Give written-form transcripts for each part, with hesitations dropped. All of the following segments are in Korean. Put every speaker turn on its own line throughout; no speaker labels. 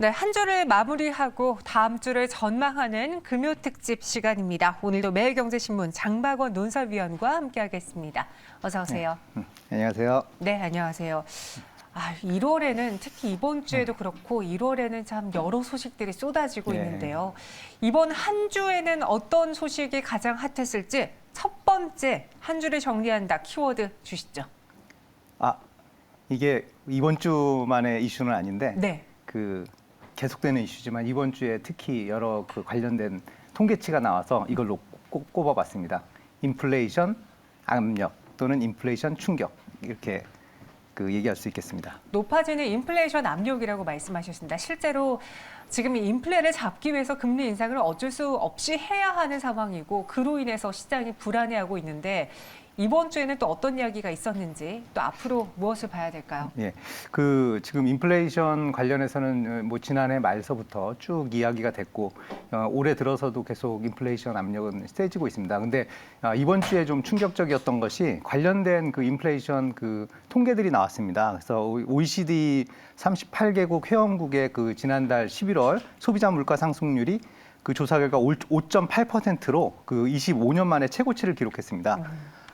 네, 한 주를 마무리하고 다음 주를 전망하는 금요 특집 시간입니다. 오늘도 매일경제신문 장박원 논설위원과 함께하겠습니다. 어서 오세요.
안녕하세요.
네, 안녕하세요. 1월에는 특히 이번 주에도 그렇고 1월에는 참 여러 소식들이 쏟아지고 있는데요. 이번 한 주에는 어떤 소식이 가장 핫했을지 첫 번째 한 주를 정리한다 키워드 주시죠.
이게 이번 주만의 이슈는 아닌데
네.
계속되는 이슈지만 이번 주에 특히 여러 관련된 통계치가 나와서 이걸로 꼭 꼽아봤습니다. 인플레이션 압력 또는 인플레이션 충격 이렇게 얘기할 수 있겠습니다.
높아지는 인플레이션 압력이라고 말씀하셨습니다. 실제로 지금 인플레를 잡기 위해서 금리 인상을 어쩔 수 없이 해야 하는 상황이고 그로 인해서 시장이 불안해하고 있는데 이번 주에는 또 어떤 이야기가 있었는지 또 앞으로 무엇을 봐야 될까요?
예, 지금 인플레이션 관련해서는 지난해 말서부터 쭉 이야기가 됐고 올해 들어서도 계속 인플레이션 압력은 세지고 있습니다. 근데 이번 주에 좀 충격적이었던 것이 관련된 인플레이션 통계들이 나왔습니다. 그래서 OECD 38개국 회원국의 지난달 11월 소비자 물가 상승률이 조사 결과 5.8%로 25년 만에 최고치를 기록했습니다.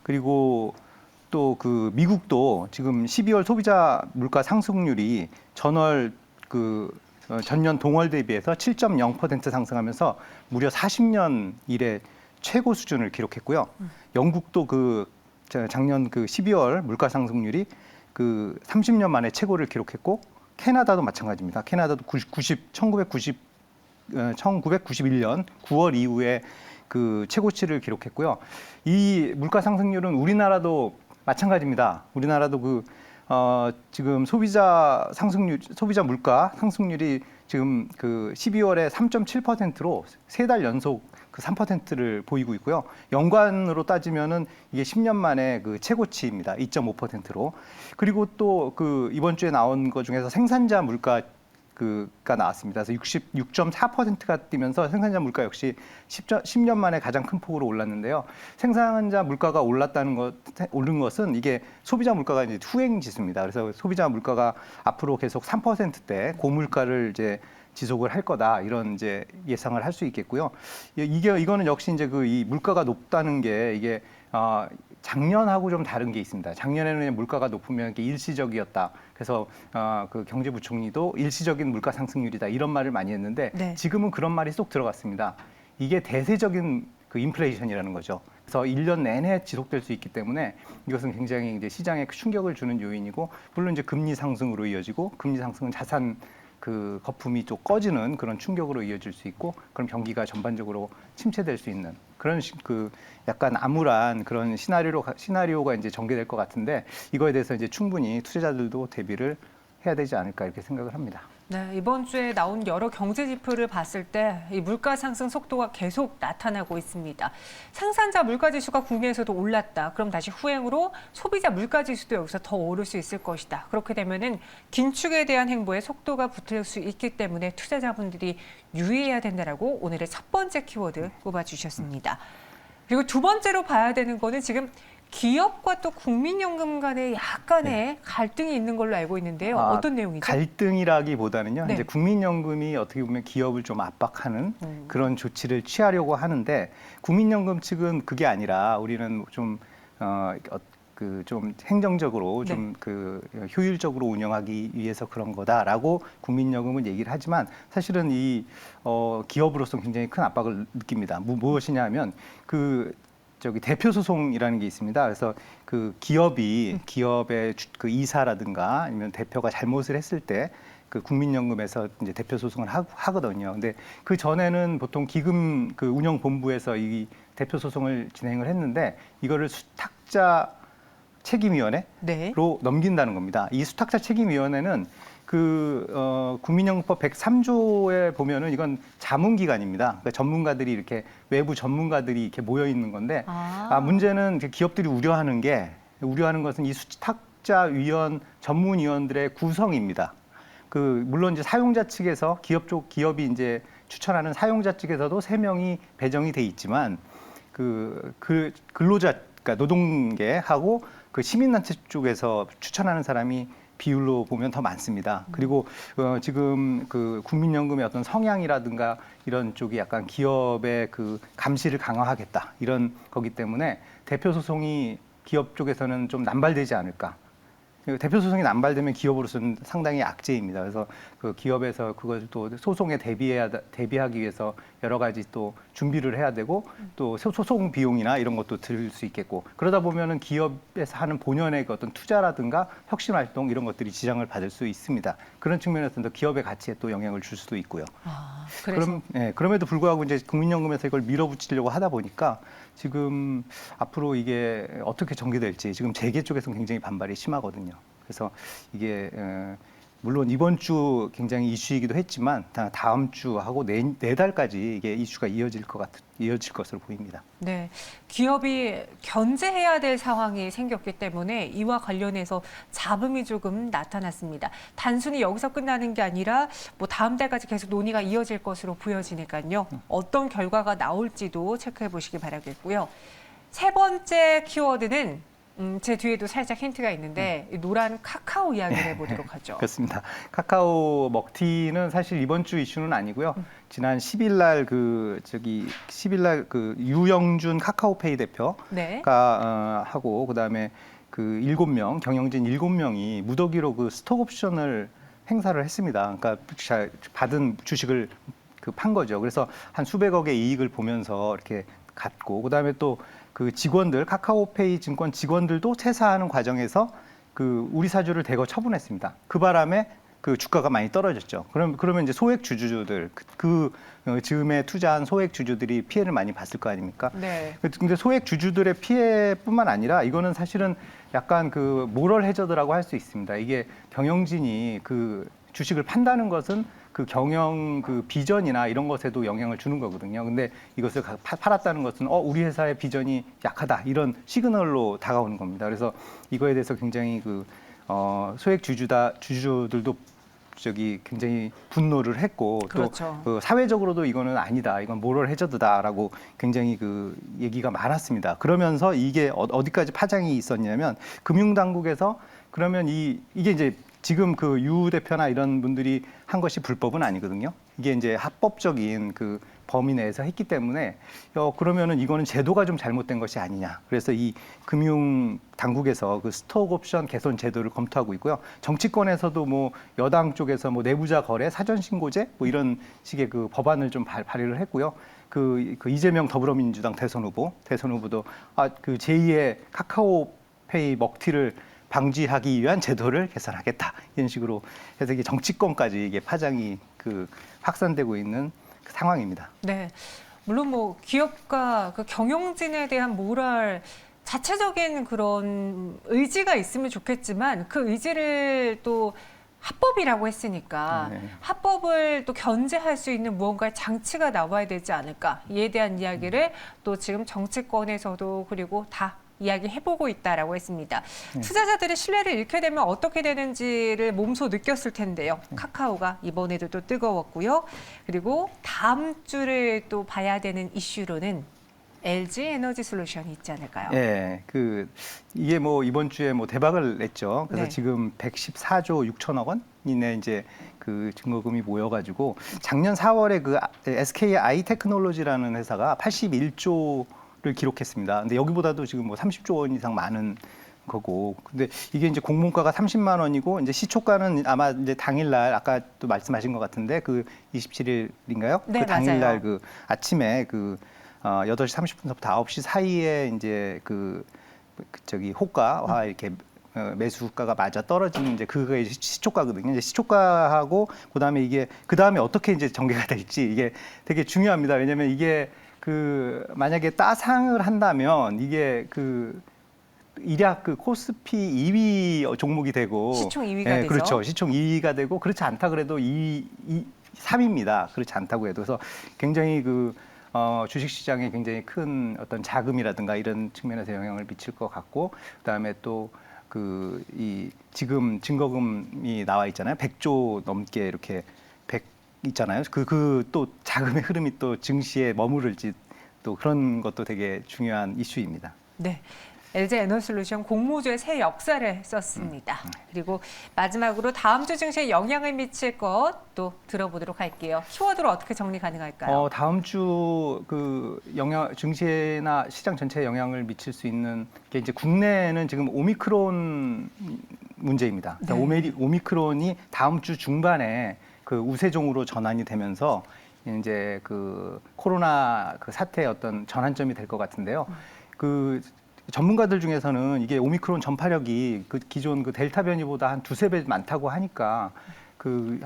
그리고 또 미국도 지금 12월 소비자 물가 상승률이 전년 동월 대비해서 7.0% 상승하면서 무려 40년 이래 최고 수준을 기록했고요. 영국도 작년 12월 물가 상승률이 30년 만에 최고를 기록했고 캐나다도 마찬가지입니다. 캐나다도 1991년 9월 이후에 최고치를 기록했고요. 이 물가 상승률은 우리나라도 마찬가지입니다. 우리나라도 지금 소비자 물가 상승률이 지금 12월에 3.7%로 3달 연속 3%를 보이고 있고요. 연관으로 따지면은 이게 10년 만에 최고치입니다. 2.5%로. 그리고 또 이번 주에 나온 것 중에서 생산자 물가 가 나왔습니다. 그래서 66.4%가 뛰면서 생산자 물가 역시 10년 만에 가장 큰 폭으로 올랐는데요. 생산자 물가가 오른 것은 이게 소비자 물가가 이제 후행 지수입니다. 그래서 소비자 물가가 앞으로 계속 3%대 고물가를 이제 지속을 할 거다 이런 이제 예상을 할 수 있겠고요. 이거는 역시 이제 이 물가가 높다는 게 이게 작년하고 좀 다른 게 있습니다. 작년에는 물가가 높으면 이게 일시적이었다. 그래서 경제부총리도 일시적인 물가 상승률이다 이런 말을 많이 했는데
네.
지금은 그런 말이 쏙 들어갔습니다. 이게 대세적인 인플레이션이라는 거죠. 그래서 1년 내내 지속될 수 있기 때문에 이것은 굉장히 이제 시장에 충격을 주는 요인이고 물론 이제 금리 상승으로 이어지고 금리 상승은 자산 거품이 좀 꺼지는 그런 충격으로 이어질 수 있고 그럼 경기가 전반적으로 침체될 수 있는 그런 약간 암울한 그런 시나리오가 이제 전개될 것 같은데 이거에 대해서 이제 충분히 투자자들도 대비를 해야 되지 않을까 이렇게 생각을 합니다.
네, 이번 주에 나온 여러 경제 지표를 봤을 때 이 물가 상승 속도가 계속 나타나고 있습니다. 생산자 물가 지수가 국내에서도 올랐다. 그럼 다시 후행으로 소비자 물가 지수도 여기서 더 오를 수 있을 것이다. 그렇게 되면은 긴축에 대한 행보에 속도가 붙을 수 있기 때문에 투자자분들이 유의해야 된다라고 오늘의 첫 번째 키워드 꼽아주셨습니다. 그리고 두 번째로 봐야 되는 거는 지금 기업과 또 국민연금 간에 약간의 갈등이 있는 걸로 알고 있는데요. 어떤 내용이죠?
갈등이라기보다는요.
네.
이제 국민연금이 어떻게 보면 기업을 좀 압박하는 그런 조치를 취하려고 하는데 국민연금 측은 그게 아니라 우리는 좀 행정적으로 좀 효율적으로 운영하기 위해서 그런 거다라고 국민연금은 얘기를 하지만 사실은 이 기업으로서 굉장히 큰 압박을 느낍니다. 무엇이냐면 대표 소송이라는 게 있습니다. 그래서 기업의 이사라든가 아니면 대표가 잘못을 했을 때 국민연금에서 이제 대표 소송을 하거든요. 근데 그 전에는 보통 기금 운영본부에서 이 대표 소송을 진행을 했는데 이거를 수탁자 책임위원회로 넘긴다는 겁니다. 이 수탁자 책임위원회는 국민연금법 103조에 보면은 이건 자문기관입니다. 그러니까 전문가들이 외부 전문가들이 이렇게 모여 있는 건데 문제는 기업들이 우려하는 것은 이 수탁자 전문위원들의 구성입니다. 물론 이제 사용자 측에서 기업이 이제 추천하는 사용자 측에서도 3명이 배정이 돼 있지만 근로자 그러니까 노동계하고 시민단체 쪽에서 추천하는 사람이 비율로 보면 더 많습니다. 그리고 지금 그 국민연금의 어떤 성향이라든가 이런 쪽이 약간 기업의 그 감시를 강화하겠다 이런 거기 때문에 대표 소송이 기업 쪽에서는 좀 남발되지 않을까. 대표 소송이 남발되면 기업으로서는 상당히 악재입니다. 그래서 그 기업에서 그걸 또 소송에 대비하기 위해서 여러 가지 또 준비를 해야 되고 또 소송 비용이나 이런 것도 들 수 있겠고 그러다 보면은 기업에서 하는 본연의 그 어떤 투자라든가 혁신 활동 이런 것들이 지장을 받을 수 있습니다. 그런 측면에서는 기업의 가치에 또 영향을 줄 수도 있고요.
그래서
그럼에도 불구하고 이제 국민연금에서 이걸 밀어붙이려고 하다 보니까 지금 앞으로 이게 어떻게 전개될지 지금 재계 쪽에서는 굉장히 반발이 심하거든요. 그래서 이게 물론 이번 주 굉장히 이슈이기도 했지만 다음 주하고 내달까지 이게 이슈가 이어질 것으로 보입니다.
네, 기업이 견제해야 될 상황이 생겼기 때문에 이와 관련해서 잡음이 조금 나타났습니다. 단순히 여기서 끝나는 게 아니라 뭐 다음 달까지 계속 논의가 이어질 것으로 보여지니까요. 어떤 결과가 나올지도 체크해 보시기 바라겠고요. 세 번째 키워드는 제 뒤에도 살짝 힌트가 있는데 노란 카카오 이야기를 해보도록 하죠.
그렇습니다. 카카오 먹튀는 사실 이번 주 이슈는 아니고요. 지난 10일 날 10일 날 그 유영준 카카오페이 대표가
네.
하고 그다음에 그 7명 경영진 7명이 무더기로 그 스톡 옵션을 행사를 했습니다. 그러니까 받은 주식을 판 거죠. 그래서 한 수백억의 이익을 보면서 이렇게 갔고 그다음에 또 그 직원들 카카오페이 증권 직원들도 퇴사하는 과정에서 그 우리 사주를 대거 처분했습니다. 그 바람에 그 주가가 많이 떨어졌죠. 그러면 이제 소액 주주들 즈음에 투자한 소액 주주들이 피해를 많이 봤을 거 아닙니까?
네.
근데 소액 주주들의 피해뿐만 아니라 이거는 사실은 약간 그 모럴 해저드라고 할 수 있습니다. 이게 경영진이 그 주식을 판다는 것은 그 경영 그 비전이나 이런 것에도 영향을 주는 거거든요. 근데 이것을 팔았다는 것은 우리 회사의 비전이 약하다 이런 시그널로 다가오는 겁니다. 그래서 이거에 대해서 굉장히 소액 주주들도 굉장히 분노를 했고
그렇죠.
또 사회적으로도 이거는 아니다. 이건 모럴 해저드다라고 굉장히 그 얘기가 많았습니다. 그러면서 이게 어디까지 파장이 있었냐면 금융당국에서 그러면 이게 이제 지금 그 유 대표나 이런 분들이 한 것이 불법은 아니거든요. 이게 이제 합법적인 그 범위 내에서 했기 때문에 그러면은 이거는 제도가 좀 잘못된 것이 아니냐. 그래서 이 금융 당국에서 그 스톡 옵션 개선 제도를 검토하고 있고요. 정치권에서도 뭐 여당 쪽에서 뭐 내부자 거래, 사전 신고제 뭐 이런 식의 그 법안을 좀 발의를 했고요. 그 이재명 더불어민주당 대선 후보도 그 제2의 카카오페이 먹튀를 방지하기 위한 제도를 개선하겠다 이런 식으로 해서 이게 정치권까지 이게 파장이 확산되고 있는 상황입니다.
네, 물론 뭐 기업과 그 경영진에 대한 모랄 자체적인 그런 의지가 있으면 좋겠지만 그 의지를 또 합법이라고 했으니까 합법을 또 견제할 수 있는 무언가의 장치가 나와야 되지 않을까 이에 대한 이야기를 또 지금 정치권에서도 그리고 다 이야기해보고 있다라고 했습니다. 투자자들의 신뢰를 잃게 되면 어떻게 되는지를 몸소 느꼈을 텐데요. 카카오가 이번에도 또 뜨거웠고요. 그리고 다음 주를 또 봐야 되는 이슈로는 LG 에너지 솔루션이 있지 않을까요?
네, 이게 뭐 이번 주에 뭐 대박을 냈죠. 그래서
네.
지금 114조 6천억 원 이내 이제 그 증거금이 모여가지고 작년 4월에 그 SK 아이테크놀로지라는 회사가 81조를 기록했습니다. 근데 여기보다도 지금 뭐 30조 원 이상 많은 거고. 근데 이게 이제 공모가가 30만 원이고 이제 시초가는 아마 이제 당일날 아까 또 말씀하신 것 같은데 그 27일인가요?
네,
그 당일날
맞아요.
그 아침에 8시 30분부터 9시 사이에 이제 호가와 이렇게 매수가가 맞아 떨어지는 이제 그게 시초가거든요. 이제 시초가하고 그다음에 어떻게 이제 전개가 될지 이게 되게 중요합니다. 왜냐면 이게 만약에 따상을 한다면 이게 일약 코스피 2위 종목이 되고
시총 2위가 되죠.
그렇죠. 시총 2위가 되고 그렇지 않다 그래도 3위입니다. 그렇지 않다고 해도 그래서 굉장히 주식시장에 굉장히 큰 어떤 자금이라든가 이런 측면에서 영향을 미칠 것 같고 그다음에 또 지금 증거금이 나와 있잖아요. 100조 넘게 이렇게 100 있잖아요. 또 자금의 흐름이 또 증시에 머무를지 또 그런 것도 되게 중요한 이슈입니다.
네. LG 에너솔루션 공모주의 새 역사를 썼습니다. 그리고 마지막으로 다음 주 증시에 영향을 미칠 것도 들어보도록 할게요. 키워드로 어떻게 정리 가능할까요?
다음 주 그 증시나 시장 전체에 영향을 미칠 수 있는 게 이제 국내는 지금 오미크론 문제입니다. 그러니까
네.
오미크론이 다음 주 중반에 그 우세종으로 전환이 되면서 이제 그 코로나 그 사태의 어떤 전환점이 될 것 같은데요. 그 전문가들 중에서는 이게 오미크론 전파력이 그 기존 그 델타 변이보다 한 두세 배 많다고 하니까 그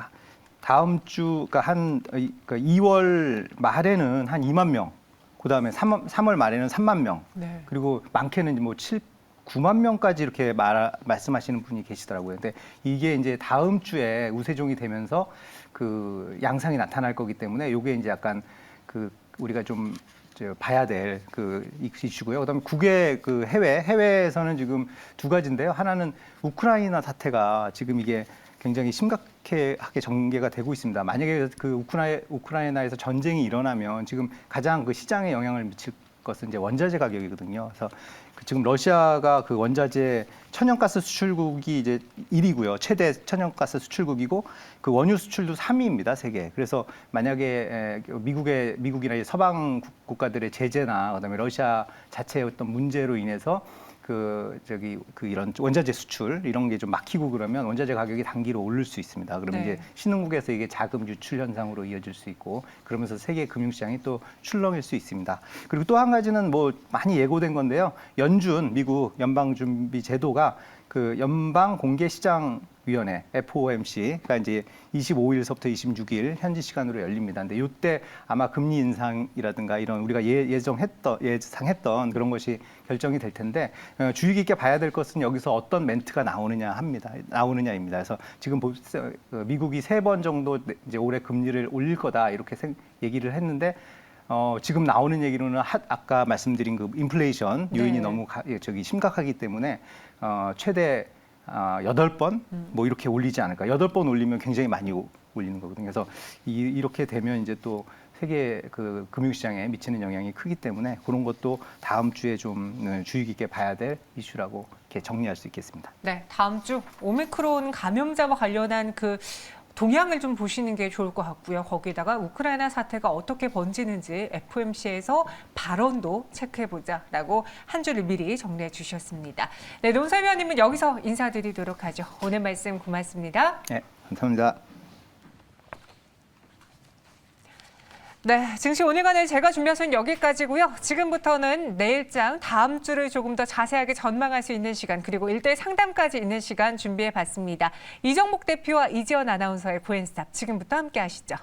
다음 주 그러니까 2월 말에는 한 2만 명, 그다음에 3월 말에는 3만 명,
네.
그리고 많게는 뭐 9만 명까지 이렇게 말씀하시는 분이 계시더라고요. 근데 이게 이제 다음 주에 우세종이 되면서 그 양상이 나타날 거기 때문에 이게 이제 약간 그 우리가 좀 봐야 될 그 이슈고요. 그다음에 국외 그 해외에서는 지금 두 가지인데요. 하나는 우크라이나 사태가 지금 이게 굉장히 심각하게 전개가 되고 있습니다. 만약에 그 우크라이나에서 전쟁이 일어나면 지금 가장 그 시장에 영향을 미칠 것은 이제 원자재 가격이거든요. 그래서 지금 러시아가 그 원자재 천연가스 수출국이 이제 1위고요. 최대 천연가스 수출국이고 그 원유 수출도 3위입니다. 세계. 그래서 만약에 미국이나 서방 국가들의 제재나 그다음에 러시아 자체의 어떤 문제로 인해서 이런 원자재 수출 이런 게 좀 막히고 그러면 원자재 가격이 단기로 오를 수 있습니다. 그러면
네.
이제 신흥국에서 이게 자금 유출 현상으로 이어질 수 있고 그러면서 세계 금융시장이 또 출렁일 수 있습니다. 그리고 또 한 가지는 뭐 많이 예고된 건데요. 미국 연방준비제도가 그 연방공개시장위원회 FOMC가 이제 25일서부터 26일 현지 시간으로 열립니다. 근데 이때 아마 금리 인상이라든가 이런 우리가 예상했던 그런 것이 결정이 될 텐데 주의 깊게 봐야 될 것은 여기서 어떤 멘트가 나오느냐입니다. 그래서 지금 미국이 3번 정도 이제 올해 금리를 올릴 거다 이렇게 얘기를 했는데 지금 나오는 얘기로는 아까 말씀드린 그 인플레이션 요인이
네.
너무 심각하기 때문에 최대 8번 뭐 이렇게 올리지 않을까. 8번 올리면 굉장히 많이 올리는 거거든요. 그래서 이렇게 되면 이제 또 세계 그 금융시장에 미치는 영향이 크기 때문에 그런 것도 다음 주에 좀 주의 깊게 봐야 될 이슈라고 이렇게 정리할 수 있겠습니다.
네, 다음 주 오미크론 감염자와 관련한 그 동향을 좀 보시는 게 좋을 것 같고요. 거기다가 우크라이나 사태가 어떻게 번지는지 FOMC에서 발언도 체크해보자라고 한 줄을 미리 정리해 주셨습니다. 네, 논설위원님은 여기서 인사드리도록 하죠. 오늘 말씀 고맙습니다.
네, 감사합니다.
네, 증시 오늘간을 제가 준비한 선 여기까지고요. 지금부터는 내일장 다음 주를 조금 더 자세하게 전망할 수 있는 시간 그리고 일대 상담까지 있는 시간 준비해봤습니다. 이정목 대표와 이지연 아나운서의 보행스탑 지금부터 함께 하시죠.